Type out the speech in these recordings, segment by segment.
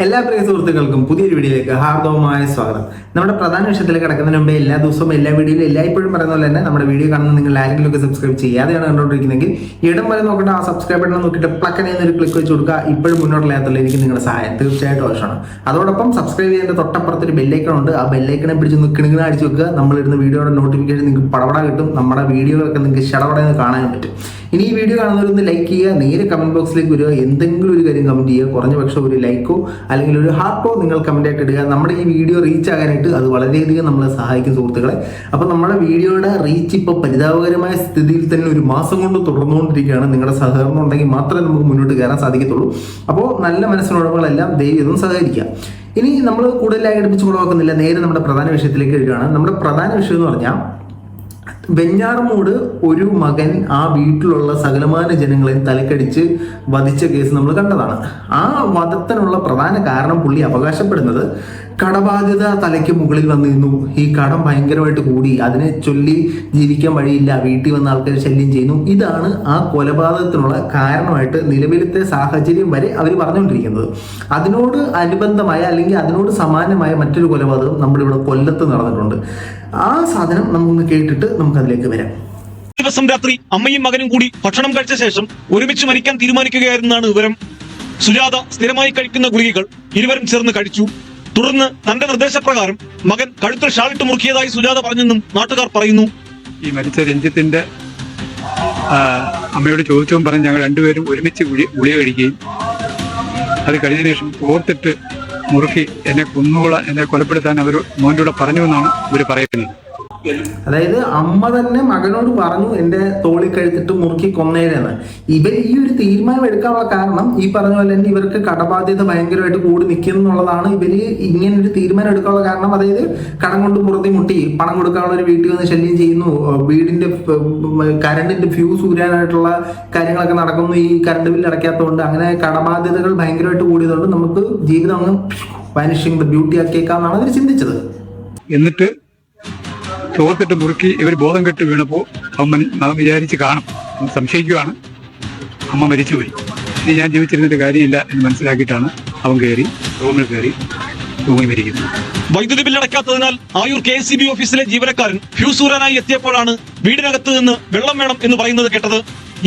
എല്ലാ പ്രിയ സുഹൃത്തുക്കൾക്കും പുതിയൊരു വീഡിയോയിലേക്ക് ഹാർദവമായ സ്വാഗതം. നമ്മുടെ പ്രധാന വിഷയത്തിലേക്ക് കിടക്കുന്നതിന് മുമ്പേ എല്ലാ ദിവസവും എല്ലാ വീഡിയോയിലും എല്ലായ്പ്പോഴും പറയുന്ന പോലെ തന്നെ നമ്മുടെ വീഡിയോ കാണുന്ന നിങ്ങൾ ആരെങ്കിലും ഒക്കെ സബ്സ്ക്രൈബ് ചെയ്യാതെയാണ് കണ്ടുകൊണ്ടിരിക്കുന്നതെങ്കിൽ ഇടം വരെ നോക്കേണ്ട ആ സബ്സ്ക്രൈബ് ബട്ടൺ നോക്കിയിട്ട് പ്ലക്കനെ ഒരു ക്ലിക്ക് വെച്ച് കൊടുക്കുക. ഇപ്പോഴും മുന്നോട്ടില്ലാത്തുള്ള എനിക്ക് നിങ്ങളുടെ സഹായം തീർച്ചയായിട്ടും ആവശ്യമാണ്. അതോടൊപ്പം സബ്സ്ക്രൈബ് ചെയ്യേണ്ട തൊട്ടപ്പുറത്തൊരു ബെല്ലൈക്കൺ ഉണ്ട്. ആ ബെല്ലൈക്കനെ പിടിച്ച് കിണുകിണ അടിച്ച് വെക്കുക. നമ്മളിരുന്ന വീഡിയോയുടെ നോട്ടിഫിക്കേഷൻ നിങ്ങൾക്ക് പടപട കിട്ടും. നമ്മുടെ വീഡിയോകളൊക്കെ നിങ്ങൾക്ക് ഷടപടയെന്ന് കാണാൻ പറ്റും. ഇനി ഈ വീഡിയോ കാണുന്നവരൊന്ന് ലൈക്ക് ചെയ്യുക, നേരെ കമന്റ് ബോക്സിലേക്ക് വരിക, എന്തെങ്കിലും ഒരു കാര്യം കമന്റ് ചെയ്യുക. കുറഞ്ഞ പക്ഷം ഒരു ലൈക്കോ അല്ലെങ്കിൽ ഒരു ഹാർട്ടോ നിങ്ങൾ കമന്റ് ആയിട്ട് ഇടുക. നമ്മുടെ ഈ വീഡിയോ റീച്ച് ആകാനായിട്ട് അത് വളരെയധികം നമ്മളെ സഹായിക്കും സുഹൃത്തുക്കളെ. അപ്പോൾ നമ്മുടെ വീഡിയോയുടെ റീച്ച് ഇപ്പോൾ പരിതാപകരമായ സ്ഥിതിയിൽ തന്നെ ഒരു മാസം കൊണ്ട് തുടർന്നുകൊണ്ടിരിക്കുകയാണ്. നിങ്ങളുടെ സഹകരണം ഉണ്ടെങ്കിൽ മാത്രമേ നമുക്ക് മുന്നോട്ട് കയറാൻ സാധിക്കത്തുള്ളൂ. അപ്പോൾ നല്ല മനസ്സിനുടമകളെല്ലാം ദയവും സഹകരിക്കുക. ഇനി നമ്മൾ കൂടുതലായി അടുപ്പിച്ച് കുളവാക്കുന്നില്ല, നേരെ നമ്മുടെ പ്രധാന വിഷയത്തിലേക്ക് വരികയാണ്. നമ്മുടെ പ്രധാന വിഷയം എന്ന് പറഞ്ഞാൽ വെഞ്ഞാറമൂട് ഒരു മകൻ ആ വീട്ടിലുള്ള സകലമാന ജനങ്ങളെയും തലക്കടിച്ച് വധിച്ച കേസ് നമ്മൾ കണ്ടതാണ്. ആ വധത്തിനുള്ള പ്രധാന കാരണം പുള്ളി അവകാശപ്പെടുന്നത് കടബാധ്യത തലയ്ക്ക് മുകളിൽ വന്നിരുന്നു. ഈ കടം ഭയങ്കരമായിട്ട് കൂടി, അതിനെ ചൊല്ലി ജീവിക്കാൻ വഴിയില്ല, വീട്ടിൽ വന്ന ആൾക്കാർ ശല്യം ചെയ്യുന്നു. ഇതാണ് ആ കൊലപാതകത്തിനുള്ള കാരണമായിട്ട് നിലവിലത്തെ സാഹചര്യം വരെ അവർ പറഞ്ഞുകൊണ്ടിരിക്കുന്നത്. അതിനോട് അനുബന്ധമായ അല്ലെങ്കിൽ അതിനോട് സമാനമായ മറ്റൊരു കൊലപാതകം നമ്മളിവിടെ കൊല്ലത്ത് നടന്നിട്ടുണ്ട്. ആ സാധനം നമുക്കൊന്ന് കേട്ടിട്ട് നമുക്ക് അതിലേക്ക് വരാം. ദിവസം രാത്രി അമ്മയും മകനും കൂടി ഭക്ഷണം കഴിച്ച ശേഷം ഒരുമിച്ച് മരിക്കാൻ തീരുമാനിക്കുകയായിരുന്നാണ് വിവരം. സുജാത സ്ഥിരമായി കഴിക്കുന്ന ഗുളികകൾ ഇരുവരും ചേർന്ന് കഴിച്ചു. തുടർന്ന് തന്റെ നിർദ്ദേശപ്രകാരം മകൻ കഴുത്തിൽ ഷാളിട്ട് മുറുക്കിയതായി സുജാത പറഞ്ഞെന്നും നാട്ടുകാർ പറയുന്നു. ഈ മരിച്ച രഞ്ജിത്തിന്റെ അമ്മയോട് ചോദിച്ചവും പറഞ്ഞ് ഞങ്ങൾ രണ്ടുപേരും ഒരുമിച്ച് ഗുളിക കഴിക്കുകയും അത് കഴിഞ്ഞതിന് ശേഷം ഓർത്തിട്ട് മുറുക്കി എന്നെ കൊലപ്പെടുത്താൻ അവർ മോൻ്റെ കൂടെ പറഞ്ഞു എന്നാണ് ഇവർ പറയുന്നത്. അതായത് അമ്മ തന്നെ മകനോട് പറഞ്ഞു എന്റെ തോളി കഴുത്തിട്ട് മുറുക്കി കൊന്നേരെന്ന്. ഇവർ ഈ ഒരു തീരുമാനം എടുക്കാനുള്ള കാരണം ഈ പറഞ്ഞ പോലെ തന്നെ ഇവർക്ക് കടബാധ്യത ഭയങ്കരമായിട്ട് കൂടി നിൽക്കുന്നുള്ളതാണ്. ഇവര് ഇങ്ങനെ ഒരു തീരുമാനം എടുക്കാനുള്ള കാരണം, അതായത് കടം കൊണ്ട് പുറത്തി മുട്ടി പണം കൊടുക്കാനുള്ള ഒരു വീട്ടിൽ വന്ന് ശല്യം ചെയ്യുന്നു, വീടിന്റെ കറണ്ടിന്റെ ഫ്യൂസ് ഊരാനായിട്ടുള്ള കാര്യങ്ങളൊക്കെ നടക്കുന്നു, ഈ കറണ്ട് ബില്ല് അടയ്ക്കാത്തതുകൊണ്ട് അങ്ങനെ കടബാധ്യതകൾ ഭയങ്കരമായിട്ട് കൂടിയതുകൊണ്ട് നമുക്ക് ജീവിതം അങ്ങ് വാനിഷിംഗ് ദ ബ്യൂട്ടി ആക്കിയേക്കാന്നാണ് അവർ ചിന്തിച്ചത്. എന്നിട്ട് ചോർത്തിട്ട് മുറുക്കി ഇവർ ബോധം കെട്ട് വീണപ്പോൾ അവൻ വിചാരിച്ച് കാണും, സംശയിക്കുകയാണ് അമ്മ മരിച്ചുപോയി, ഇനി ഞാൻ ജീവിച്ചിരുന്നിട്ട് കാര്യമില്ല എന്ന് മനസ്സിലാക്കിയിട്ടാണ് അവൻ റൂമിൽ കയറി തൂങ്ങി മരിക്കുന്നത്. വൈദ്യുതി ബില്ല് അടയ്ക്കാത്തതിനാൽ ആയൂർ KSEB ഓഫീസിലെ ജീവനക്കാരൻ ഫ്യൂസ് ഊരാനായി എത്തിയപ്പോഴാണ് വീടിനകത്ത് നിന്ന് വെള്ളം വേണം എന്ന് പറയുന്നത് കേട്ടത്.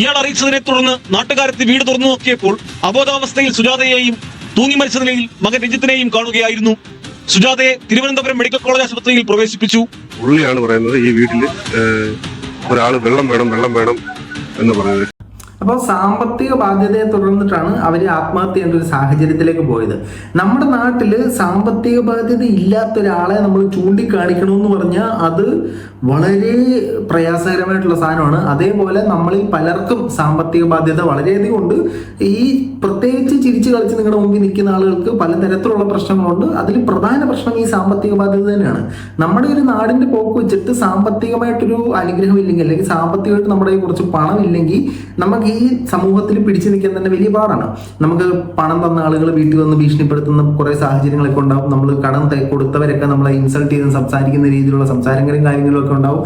ഇയാൾ അറിയിച്ചതിനെ തുടർന്ന് നാട്ടുകാരെത്തി വീട് തുറന്നു നോക്കിയപ്പോൾ അബോധാവസ്ഥയിൽ സുജാതയെയും തൂങ്ങി മരിച്ച നിലയിൽ മകൻ രഞ്ജിത്തിനെയും കാണുകയായിരുന്നു. സുജാതയെ തിരുവനന്തപുരം മെഡിക്കൽ കോളേജ് ആശുപത്രിയിൽ പ്രവേശിപ്പിച്ചു. പുള്ളിയാണ് പറയുന്നത് ഈ വീട്ടിൽ ഒരാൾ വെള്ളം വേണം എന്ന് പറയുന്നത്. അപ്പോൾ സാമ്പത്തിക ബാധ്യതയെ തുടർന്നിട്ടാണ് അവർ ആത്മഹത്യ ചെയ്യേണ്ട ഒരു സാഹചര്യത്തിലേക്ക് പോയത്. നമ്മുടെ നാട്ടിൽ സാമ്പത്തിക ബാധ്യത ഇല്ലാത്ത ഒരാളെ നമ്മൾ ചൂണ്ടിക്കാണിക്കണമെന്ന് പറഞ്ഞാൽ അത് വളരെ പ്രയാസകരമായിട്ടുള്ള സാധനമാണ്. അതേപോലെ നമ്മളിൽ പലർക്കും സാമ്പത്തിക ബാധ്യത വളരെയധികം ഉണ്ട്. ഈ പ്രത്യേകിച്ച് ചിരിച്ചു കളിച്ച് നിങ്ങളുടെ മുമ്പിൽ നിൽക്കുന്ന ആളുകൾക്ക് പലതരത്തിലുള്ള പ്രശ്നങ്ങളുണ്ട്. അതിൽ പ്രധാന പ്രശ്നം ഈ സാമ്പത്തിക ബാധ്യത തന്നെയാണ്. നമ്മുടെ ഒരു നാടിന്റെ പോക്ക് വെച്ചിട്ട് സാമ്പത്തികമായിട്ടൊരു അനുഗ്രഹം ഇല്ലെങ്കിൽ, അല്ലെങ്കിൽ സാമ്പത്തികമായിട്ട് നമ്മുടെ കുറച്ച് പണം ഇല്ലെങ്കിൽ നമുക്ക് ഈ സമൂഹത്തിൽ പിടിച്ചു നിൽക്കാൻ തന്നെ വലിയ പാടാണ്. നമുക്ക് പണം തന്ന ആളുകൾ വീട്ടിൽ വന്ന് ഭീഷണിപ്പെടുത്തുന്ന കുറെ സാഹചര്യങ്ങളൊക്കെ ഉണ്ടാവും. നമ്മൾ കടം കൊടുത്തവരൊക്കെ നമ്മളെ ഇൻസൾട്ട് ചെയ്ത് സംസാരിക്കുന്ന രീതിയിലുള്ള സംസാരങ്ങളും കാര്യങ്ങളും ഒക്കെ ഉണ്ടാവും.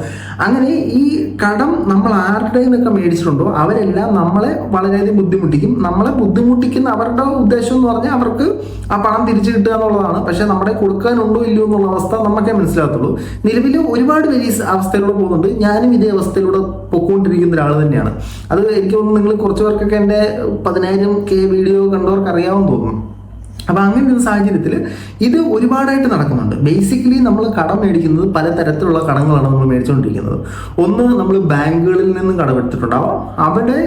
അങ്ങനെ ഈ കടം നമ്മൾ ആരുടെ നിന്നൊക്കെ മേടിച്ചിട്ടുണ്ടോ അവരെല്ലാം നമ്മളെ വളരെയധികം ബുദ്ധിമുട്ടിക്കും. നമ്മളെ ബുദ്ധിമുട്ടിക്കുന്ന അവരുടെ ഉദ്ദേശം എന്ന് പറഞ്ഞാൽ അവർക്ക് ആ പണം തിരിച്ചു കിട്ടുക എന്നുള്ളതാണ്. പക്ഷെ നമ്മുടെ കൊടുക്കാനുണ്ടോ ഇല്ലയോ എന്നുള്ള അവസ്ഥ നമുക്കേ മനസ്സിലാകത്തുള്ളൂ. നിലവിൽ ഒരുപാട് വലിയ അവസ്ഥയിലൂടെ പോകുന്നുണ്ട്. ഞാനും ഇതേ അവസ്ഥയിലൂടെ പൊക്കോണ്ടിരിക്കുന്ന ഒരാൾ തന്നെയാണ്. അത് എനിക്ക് തോന്നുന്നു നിങ്ങൾ കുറച്ച് പേർക്കൊക്കെ എൻ്റെ 10,000K വീഡിയോ കണ്ടവർക്ക് അറിയാമെന്ന് തോന്നുന്നു. അപ്പം അങ്ങനെ ഒരു സാഹചര്യത്തിൽ ഇത് ഒരുപാടായിട്ട് നടക്കുന്നുണ്ട്. ബേസിക്കലി നമ്മൾ കടം മേടിക്കുന്നത് പലതരത്തിലുള്ള കടങ്ങളാണ് നമ്മൾ മേടിച്ചുകൊണ്ടിരിക്കുന്നത്. ഒന്ന്, നമ്മൾ ബാങ്കുകളിൽ നിന്നും കടമെടുത്തിട്ടുണ്ടാവാം. അവിടെ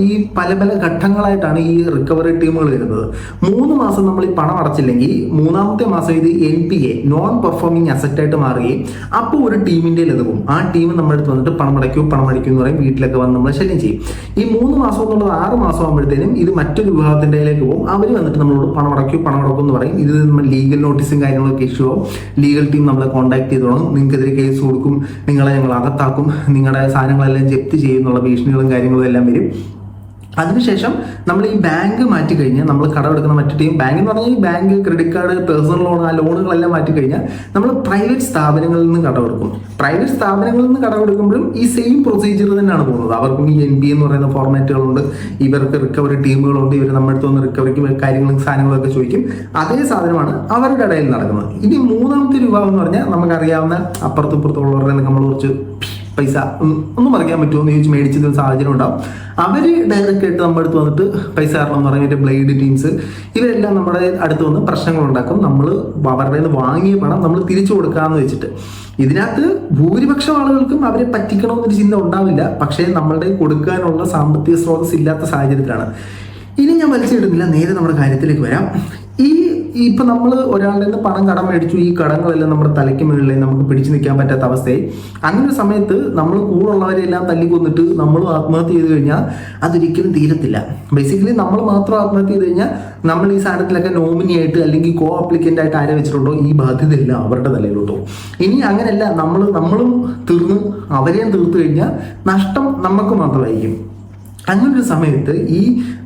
ഈ പല ഘട്ടങ്ങളായിട്ടാണ് ഈ റിക്കവറി ടീമുകൾ വരുന്നത്. 3 മാസം നമ്മൾ ഈ പണം അടച്ചില്ലെങ്കിൽ 3ാമത്തെ മാസം ഇത് NPA നോൺ പെർഫോമിംഗ് അസറ്റായിട്ട് മാറുകയും അപ്പോൾ ഒരു ടീമിൻ്റെ പോകും. ആ ടീം നമ്മുടെ അടുത്ത് വന്നിട്ട് പണം അടയ്ക്കും എന്ന് പറയും. വീട്ടിലൊക്കെ വന്ന് നമ്മളെ ശല്യം ചെയ്യും. ഈ 3 മാസം എന്നുള്ളത് 6 മാസം ആകുമ്പോഴത്തേനും ഇത് മറ്റൊരു വിഭാഗത്തിൻ്റെ പോകും. അവർ വന്നിട്ട് നമ്മളോട് പണം അടയ്ക്കും എന്ന് പറയും. ഇത് നമ്മൾ ലീഗൽ നോട്ടീസും കാര്യങ്ങളൊക്കെ ഇഷ്യൂ ആവും. ലീഗൽ ടീം നമ്മളെ കോൺടാക്ട് ചെയ്ത് തുടങ്ങും. നിങ്ങൾക്കെതിരെ കേസ് കൊടുക്കും, നിങ്ങളെ ഞങ്ങൾ അകത്താക്കും, നിങ്ങളുടെ സാധനങ്ങളെല്ലാം ജപ്തി ചെയ്യുന്നുള്ള ഭീഷണികളും കാര്യങ്ങളും എല്ലാം വരും. അതിനുശേഷം നമ്മൾ ഈ ബാങ്ക് മാറ്റി കഴിഞ്ഞാൽ, നമ്മൾ കടമെടുക്കുന്ന മറ്റു ടീം ബാങ്ക് എന്ന് പറഞ്ഞാൽ ഈ bank, credit card, personal loan, ആ ലോണുകളെല്ലാം മാറ്റി കഴിഞ്ഞാൽ നമ്മൾ പ്രൈവറ്റ് സ്ഥാപനങ്ങളിൽ നിന്ന് കടമെടുക്കും. പ്രൈവറ്റ് സ്ഥാപനങ്ങളിൽ നിന്ന് കടമെടുക്കുമ്പോഴും ഈ സെയിം പ്രൊസീജിയർ തന്നെയാണ് പോകുന്നത്. അവർക്കും ഈ NPA എന്ന് പറയുന്ന ഫോർമാറ്റുകളുണ്ട്, ഇവർക്ക് റിക്കവറി ടീമുകളുണ്ട്, ഇവർ നമ്മുടെ അടുത്ത് വന്ന് റിക്കവറിക്ക് കാര്യങ്ങളും സാധനങ്ങളൊക്കെ ചോദിക്കും. അതേ സാധനമാണ് അവരുടെ ഇടയിൽ നടക്കുന്നത്. ഇനി മൂന്നാമത്തെ വിഭാഗം എന്ന് പറഞ്ഞാൽ നമുക്കറിയാവുന്ന അപ്പുറത്തും ഇപ്പുറത്തുള്ളവരുടെ നമ്മൾ കുറച്ച് പൈസ ഒന്നും മറിക്കാൻ പറ്റുമോ എന്ന് ചോദിച്ച് മേടിച്ചത് സാഹചര്യം ഉണ്ടാവും. അവർ ഡയറക്റ്റ് ആയിട്ട് നമ്മുടെ അടുത്ത് വന്നിട്ട് പൈസ തരണം എന്ന് പറഞ്ഞിട്ട് ബ്ലേഡ് ടീംസ് ഇവരെല്ലാം നമ്മുടെ അടുത്ത് വന്ന് പ്രശ്നങ്ങൾ ഉണ്ടാക്കും. നമ്മൾ അവരുടെ നിന്ന് വാങ്ങിയ പണം നമ്മൾ തിരിച്ചു കൊടുക്കാമെന്ന് വെച്ചിട്ട്. ഇതിനകത്ത് ഭൂരിപക്ഷം ആളുകൾക്കും അവരെ പറ്റിക്കണമെന്നൊരു ചിന്ത ഉണ്ടാവില്ല. പക്ഷേ നമ്മളുടെ കൊടുക്കാനുള്ള സാമ്പത്തിക സ്രോതസ് ഇല്ലാത്ത സാഹചര്യത്തിലാണ്. ഇനി ഞാൻ വലിച്ചിടുന്നില്ല, നേരെ നമ്മുടെ കാര്യത്തിലേക്ക് വരാം. ഇപ്പൊ നമ്മൾ ഒരാളുടെ നിന്ന് പണം കടം മേടിച്ചു, ഈ കടങ്ങളെല്ലാം നമ്മുടെ തലയ്ക്ക് മുകളിലേക്ക് നമുക്ക് പിടിച്ചു നിൽക്കാൻ പറ്റാത്ത അവസ്ഥയായി. അങ്ങനെ ഒരു സമയത്ത് നമ്മൾ കൂടുള്ളവരെല്ലാം തല്ലിക്കൊന്നിട്ട് നമ്മൾ ആത്മഹത്യ ചെയ്ത് കഴിഞ്ഞാൽ അതൊരിക്കലും തീരത്തില്ല. ബേസിക്കലി നമ്മൾ മാത്രം ആത്മഹത്യ ചെയ്ത് കഴിഞ്ഞാൽ നമ്മൾ ഈ സാധനത്തിലൊക്കെ നോമിനിയായിട്ട് അല്ലെങ്കിൽ കോ അപ്ലിക്കൻ്റ് ആയിട്ട് ആരെ വെച്ചിട്ടുണ്ടോ ഈ ബാധ്യതയെല്ലാം അവരുടെ തലയിലോട്ടോ. ഇനി അങ്ങനെയല്ല, നമ്മളും തീർന്ന് അവരെയും തീർത്തു കഴിഞ്ഞാൽ നഷ്ടം നമുക്ക് മാത്രമായിരിക്കും. അങ്ങനൊരു സമയത്ത്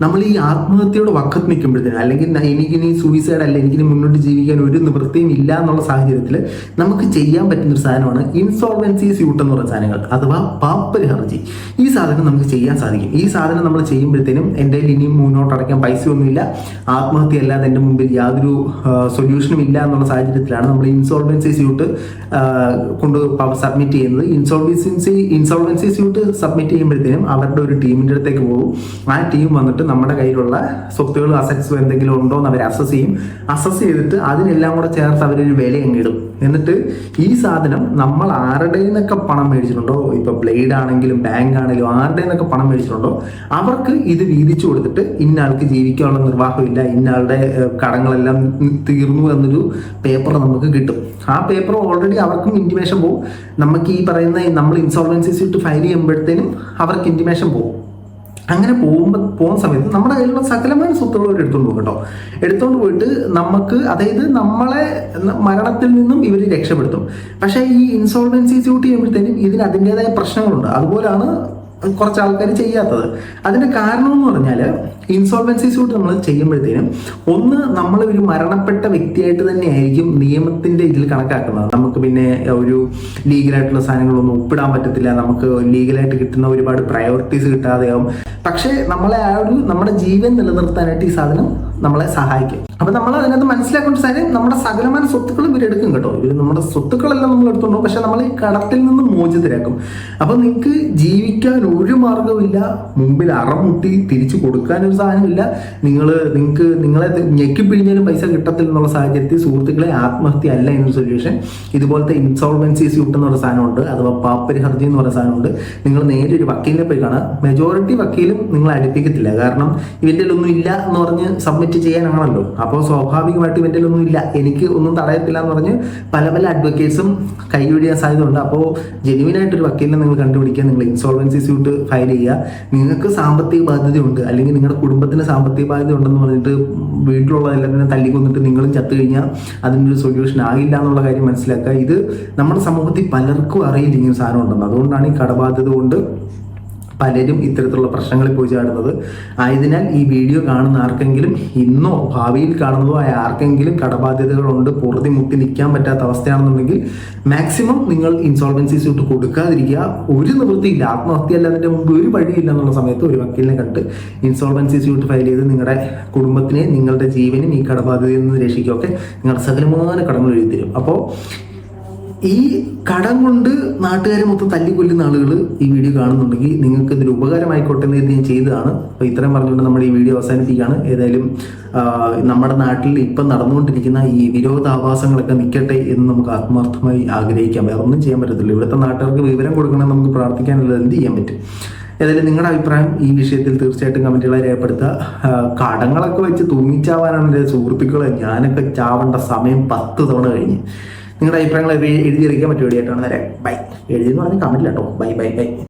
നമ്മൾ ഈ ആത്മഹത്യയുടെ വക്കത്ത് നിൽക്കുമ്പോഴത്തേനും, അല്ലെങ്കിൽ എനിക്കിനി സൂയിസൈഡ് അല്ല, എനിക്കിനി മുന്നോട്ട് ജീവിക്കാൻ ഒരു നിവൃത്തിയും ഇല്ല എന്നുള്ള സാഹചര്യത്തിൽ നമുക്ക് ചെയ്യാൻ പറ്റുന്നൊരു സാധനമാണ് ഇൻസോൾവൻസി സ്യൂട്ട് എന്ന് പറയുന്ന സാധനങ്ങൾ, അഥവാ പാപ്പര് ഹർജി. ഈ സാധനം നമുക്ക് ചെയ്യാൻ സാധിക്കും. ഈ സാധനം നമ്മൾ ചെയ്യുമ്പോഴത്തേനും എൻ്റെ ഇനിയും മുന്നോട്ട് അടയ്ക്കാൻ പൈസയൊന്നുമില്ല, ആത്മഹത്യ അല്ലാതെ എൻ്റെ മുമ്പിൽ യാതൊരു സൊല്യൂഷനും ഇല്ല എന്നുള്ള സാഹചര്യത്തിലാണ് നമ്മൾ ഇൻസോൾവൻസി സ്യൂട്ട് കൊണ്ട് സബ്മിറ്റ് ചെയ്യുന്നത്. ഇൻസോൾവൻസി സ്യൂട്ട് സബ്മിറ്റ് ചെയ്യുമ്പോഴത്തേനും അവരുടെ ഒരു ടീമിൻ്റെ അടുത്തേക്ക് പോകും. ആ ടീം വന്നിട്ട് നമ്മുടെ കയ്യിലുള്ള സ്വത്തുകൾ, അസറ്റ്സ് എന്തെങ്കിലും ഉണ്ടോ എന്ന് അവർ അസസ് ചെയ്യും. അസസ് ചെയ്തിട്ട് അതിനെല്ലാം കൂടെ ചേർത്ത് അവരൊരു വില അങ്ങിടും. എന്നിട്ട് ഈ സാധനം നമ്മൾ ആരുടെ നിന്നൊക്കെ പണം മേടിച്ചിട്ടുണ്ടോ, ഇപ്പൊ ബ്ലേഡ് ആണെങ്കിലും ബാങ്ക് ആണെങ്കിലും ആരുടെ നിന്നൊക്കെ പണം മേടിച്ചിട്ടുണ്ടോ അവർക്ക് ഇത് വീതിച്ചു കൊടുത്തിട്ട് ഇന്ന ആൾക്ക് ജീവിക്കാനുള്ള നിർവാഹമില്ല, ഇന്നയാളുടെ കടങ്ങളെല്ലാം തീർന്നു എന്നൊരു പേപ്പർ നമുക്ക് കിട്ടും. ആ പേപ്പർ ഓൾറെഡി അവർക്കും ഇന്റിമേഷൻ പോകും. നമുക്ക് ഈ പറയുന്ന നമ്മൾ ഇൻസോൾവൻസി സ്യൂട്ട് ഫയൽ ചെയ്യുമ്പോഴത്തേനും അവർക്ക് ഇന്റിമേഷൻ പോകും. അങ്ങനെ പോകുന്ന സമയത്ത് നമ്മുടെ കയ്യിലുള്ള സകലമായ സ്വത്തുകൾ അവർ എടുത്തുകൊണ്ട് പോകും കേട്ടോ. എടുത്തുകൊണ്ട് പോയിട്ട് നമുക്ക്, അതായത് നമ്മളെ മരണത്തിൽ നിന്നും ഇവർ രക്ഷപ്പെടുത്തും. പക്ഷേ ഈ ഇൻസോൾവൻസി സ്യൂട്ട് ചെയ്യുമ്പോഴത്തേനും ഇതിന് അതിൻ്റെതായ പ്രശ്നങ്ങളുണ്ട്. അതുപോലാണ് കുറച്ച് ആൾക്കാർ ചെയ്യാത്തത്. അതിന്റെ കാരണം എന്ന് പറഞ്ഞാൽ ഇൻസോൾവൻസി സ്യൂട്ട് നമ്മൾ ചെയ്യുമ്പോഴത്തേനും നമ്മൾ ഒരു മരണപ്പെട്ട വ്യക്തിയായിട്ട് തന്നെ ആയിരിക്കും നിയമത്തിന്റെ ഇതിൽ കണക്കാക്കുന്നത്. നമുക്ക് പിന്നെ ഒരു ലീഗലായിട്ടുള്ള സാധനങ്ങളൊന്നും ഒപ്പിടാൻ പറ്റത്തില്ല, നമുക്ക് ലീഗലായിട്ട് കിട്ടുന്ന ഒരുപാട് പ്രയോറിറ്റീസ് കിട്ടാതെയാവും. പക്ഷേ നമ്മുടെ ജീവൻ നിലനിർത്താനായിട്ട് ഈ സാധനം നമ്മളെ സഹായിക്കും. അപ്പൊ നമ്മൾ അതിനകത്ത് മനസ്സിലാക്കേണ്ട സാധനം, നമ്മുടെ സകലമായ സ്വത്തുക്കളും ഇവരെടുക്കും കേട്ടോ. ഇവർ നമ്മുടെ സ്വത്തുക്കളെല്ലാം നമ്മൾ എടുത്തുണ്ടോ, പക്ഷെ നമ്മൾ ഈ കടത്തിൽ നിന്ന് മോചിതരാക്കും. അപ്പൊ നിങ്ങൾക്ക് ജീവിക്കാൻ ഒരു മാർഗമില്ല, മുമ്പിൽ അറമുട്ടി തിരിച്ചു കൊടുക്കാൻ ഒരു സാധനമില്ല, നിങ്ങളെ ഞെക്കിപ്പിഴിഞ്ഞാലും പൈസ കിട്ടത്തില്ല എന്നുള്ള സാഹചര്യത്തിൽ സുഹൃത്തുക്കളെ ആത്മഹത്യ അല്ല എന്നൊരു സൊല്യൂഷൻ. ഇതുപോലത്തെ ഇൻസോൾവൻസി സ്യൂട്ട് എന്ന് പറയുന്ന സാധനമുണ്ട്, അഥവാ പാപ്പര് ഹർജി എന്ന് പറയുന്ന സാധനമുണ്ട്. നിങ്ങൾ നേരെ ഒരു വക്കീലിനെ പോയി കാണാം. മെജോറിറ്റി വക്കീലും നിങ്ങളെ അടുപ്പിക്കത്തില്ല. കാരണം ഇവൻ്റെ ഒന്നും ഇല്ല എന്ന് പറഞ്ഞ് സബ്മിറ്റ് ചെയ്യാനാണല്ലോ. അപ്പോൾ സ്വാഭാവികമായിട്ട് ഇവൻ്റെ ഒന്നും ഇല്ല, എനിക്ക് ഒന്നും തടയത്തില്ല എന്ന് പറഞ്ഞ് പല അഡ്വക്കേറ്റ്സും കൈവഴിയാൻ സാധ്യതയുണ്ട്. അപ്പോൾ ജെന്യുവിനായിട്ടൊരു വക്കീലിനെ നിങ്ങൾ കണ്ടുപിടിക്കുക, നിങ്ങൾ ഇൻസോൾവൻസി സ്യൂട്ട് ഫയൽ ചെയ്യുക. നിങ്ങൾക്ക് സാമ്പത്തിക ബാധ്യതയുണ്ട്, അല്ലെങ്കിൽ നിങ്ങളുടെ കുടുംബത്തിന് സാമ്പത്തിക ബാധ്യത ഉണ്ടെന്ന് പറഞ്ഞിട്ട് വീട്ടിലുള്ളതെല്ലാം തന്നെ തല്ലിക്കൊന്നിട്ട് നിങ്ങളും ചത്തു കഴിഞ്ഞാൽ അതിനൊരു സൊല്യൂഷൻ ആകില്ല എന്നുള്ള കാര്യം മനസ്സിലാക്കുക. ഇത് നമ്മുടെ സമൂഹത്തിൽ പലർക്കും അറിയില്ല ഇങ്ങനെ സാധനം ഉണ്ടെന്ന്. അതുകൊണ്ടാണ് ഈ കടബാധ്യത കൊണ്ട് പലരും ഇത്തരത്തിലുള്ള പ്രശ്നങ്ങളിൽ പോയി ചാടുന്നത്. ആയതിനാൽ ഈ വീഡിയോ കാണുന്ന ആർക്കെങ്കിലും, ഇന്നോ ഭാവിയിൽ കാണുന്നതോ ആയ ആർക്കെങ്കിലും കടബാധ്യതകളുണ്ട്, പൊറുതി മുട്ടി നിൽക്കാൻ പറ്റാത്ത അവസ്ഥയാണെന്നുണ്ടെങ്കിൽ മാക്സിമം നിങ്ങൾ ഇൻസോൾവൻസി സ്യൂട്ട് കൊടുക്കാതിരിക്കുക. ഒരു നിവൃത്തിയില്ല, ആത്മഹത്യ അല്ലാതിൻ്റെ മുമ്പ് ഒരു വഴിയില്ല എന്നുള്ള സമയത്ത് ഒരു വക്കീലിനെ കണ്ട് ഇൻസോൾവൻസി സ്യൂട്ട് ഫയൽ ചെയ്ത് നിങ്ങളുടെ കുടുംബത്തിനെ, നിങ്ങളുടെ ജീവനും ഈ കടബാധ്യതയിൽ നിന്ന് രക്ഷിക്കുകയൊക്കെ നിങ്ങളുടെ സകലമായ കടങ്ങൾ എഴുതി തരും. അപ്പോൾ ഈ കടം കൊണ്ട് നാട്ടുകാരെ മൊത്തം തല്ലിക്കൊല്ലുന്ന ആളുകൾ ഈ വീഡിയോ കാണുന്നുണ്ടെങ്കിൽ നിങ്ങൾക്ക് ഇതൊരു ഉപകാരമായിക്കോട്ടെ എന്ന് ഞാൻ ചെയ്തതാണ്. അപ്പോൾ ഇത്രയും പറഞ്ഞുകൊണ്ട് നമ്മുടെ ഈ വീഡിയോ അവസാനിപ്പിക്കുകയാണ്. ഏതായാലും നമ്മുടെ നാട്ടിൽ ഇപ്പം നടന്നുകൊണ്ടിരിക്കുന്ന ഈ വിരോധാഭാസങ്ങളൊക്കെ നിൽക്കട്ടെ എന്ന് നമുക്ക് ആത്മാർത്ഥമായി ആഗ്രഹിക്കാം. വേറെ ഒന്നും ചെയ്യാൻ പറ്റത്തില്ല. ഇവിടുത്തെ നാട്ടുകാർക്ക് വിവരം കൊടുക്കണമെന്ന് നമുക്ക് പ്രാർത്ഥിക്കാനുള്ളത് എന്ത് ചെയ്യാൻ പറ്റും. ഏതായാലും നിങ്ങളുടെ അഭിപ്രായം ഈ വിഷയത്തിൽ തീർച്ചയായിട്ടും കമൻറ്റുകളെ രേഖപ്പെടുത്തുക. കടങ്ങളൊക്കെ വെച്ച് തൂങ്ങിച്ചാവാനാണ് എൻ്റെ സുഹൃത്തുക്കളെ. ഞാനൊക്കെ ചാവേണ്ട സമയം 10 തവണ കഴിഞ്ഞ്. നിങ്ങളുടെ അഭിപ്രായങ്ങൾ എഴുതിയിരിക്കാൻ പറ്റും. എഴുതിയിട്ടാണ് നേരെ ബൈ എഴുതിയെന്ന് പറഞ്ഞ് കമൻറ്റില്ല കേട്ടോ. ബൈ.